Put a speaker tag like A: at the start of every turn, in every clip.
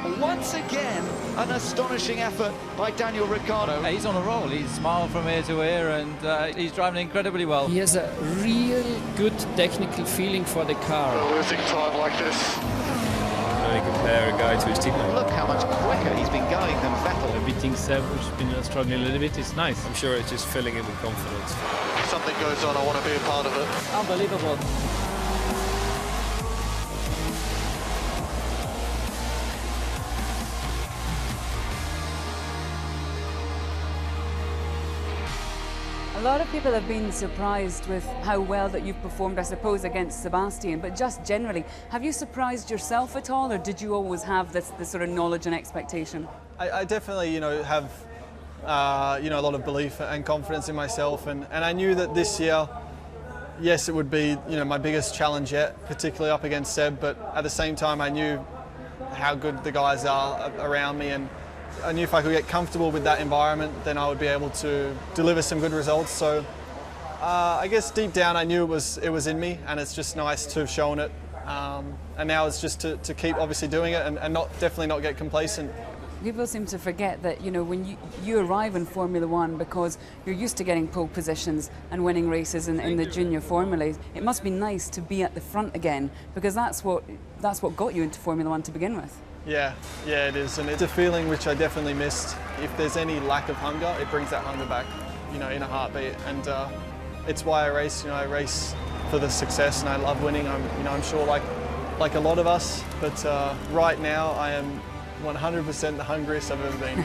A: Once again, an astonishing effort by Daniel Ricciardo.
B: He's on a roll. He's smiled from ear to ear, and he's driving incredibly well.
C: He has a real good technical feeling for the car.
D: Losing time like this.
E: Only compare a guy to his teammate.
A: Look how much quicker he's been going than Vettel.
F: Beating Seb, who's been struggling a little bit, is nice.
E: I'm sure it's just filling him with confidence.
D: If something goes on, I want to be a part of it.
B: Unbelievable.
G: A lot of people have been surprised with how well that you've performed, I suppose, against Sebastian, but just generally, have you surprised yourself at all, or did you always have this sort of knowledge and expectation?
H: I definitely, have, a lot of belief and confidence in myself, and I knew that this year, yes, it would be, my biggest challenge yet, particularly up against Seb, but at the same time, I knew how good the guys are around me, and I knew if I could get comfortable with that environment, then I would be able to deliver some good results. So I guess deep down I knew it was in me, and it's just nice to have shown it. And now it's just to keep obviously doing it and definitely not get complacent.
G: People seem to forget that, when you arrive in Formula One, because you're used to getting pole positions and winning races in the junior formulas, it must be nice to be at the front again, because that's what got you into Formula One to begin with.
H: Yeah, it is, and it's a feeling which I definitely missed. If there's any lack of hunger, it brings that hunger back, in a heartbeat, and it's why I race. I race for the success, and I love winning. I'm sure like a lot of us, but right now I am 100% the hungriest I've ever been.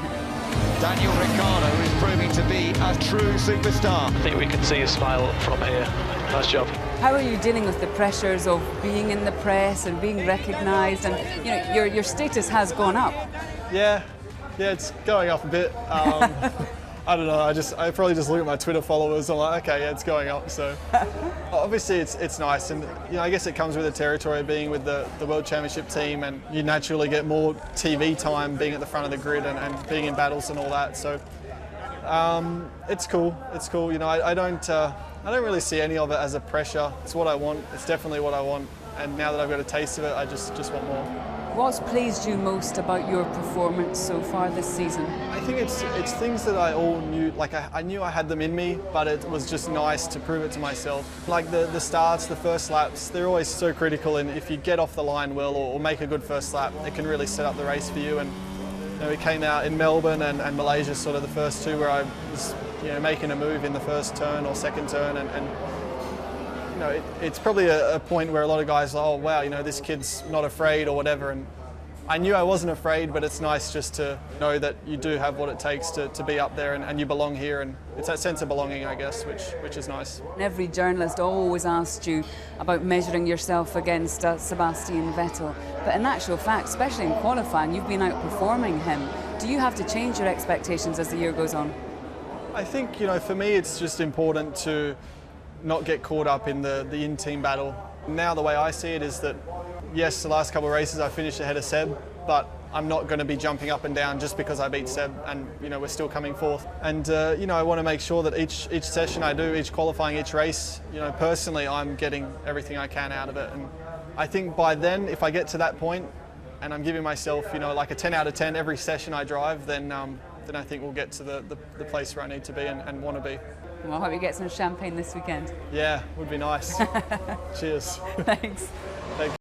A: Daniel Ricciardo is proving to be a true superstar.
D: I think we can see a smile from here. Nice job.
G: How are you dealing with the pressures of being in the press and being recognised, and your status has gone up?
H: Yeah, it's going up a bit. I don't know. I probably just look at my Twitter followers. I'm like, okay, yeah, it's going up. So obviously it's nice, and I guess it comes with the territory of being with the World Championship team, and you naturally get more TV time being at the front of the grid and being in battles and all that. So it's cool. It's cool. I don't really see any of it as a pressure. It's what I want. It's definitely what I want. And now that I've got a taste of it, I just want more.
G: What's pleased you most about your performance so far this season?
H: I think it's things that I all knew, like I knew I had them in me, but it was just nice to prove it to myself. Like the starts, the first laps, they're always so critical, and if you get off the line well or make a good first lap, it can really set up the race for you. And we came out in Melbourne and Malaysia, sort of the first two, where I was making a move in the first turn or second turn, and it's probably a point where a lot of guys are, oh wow, this kid's not afraid or whatever, and I knew I wasn't afraid, but it's nice just to know that you do have what it takes to be up there, and you belong here, and it's that sense of belonging, I guess, which is nice.
G: Every journalist always asked you about measuring yourself against Sebastian Vettel, but in actual fact, especially in qualifying, you've been outperforming him. Do you have to change your expectations as the year goes on?
H: I think, for me it's just important to not get caught up in the in-team battle. Now the way I see it is that, yes, the last couple of races I finished ahead of Seb, but I'm not going to be jumping up and down just because I beat Seb, and we're still coming fourth. And I want to make sure that each session I do, each qualifying, each race, personally I'm getting everything I can out of it. And I think by then, if I get to that point and I'm giving myself, like a 10 out of 10 every session I drive, then I think we'll get to the place where I need to be and want to be.
G: Well, I hope you get some champagne this weekend.
H: Yeah, would be nice. Cheers.
G: Thanks.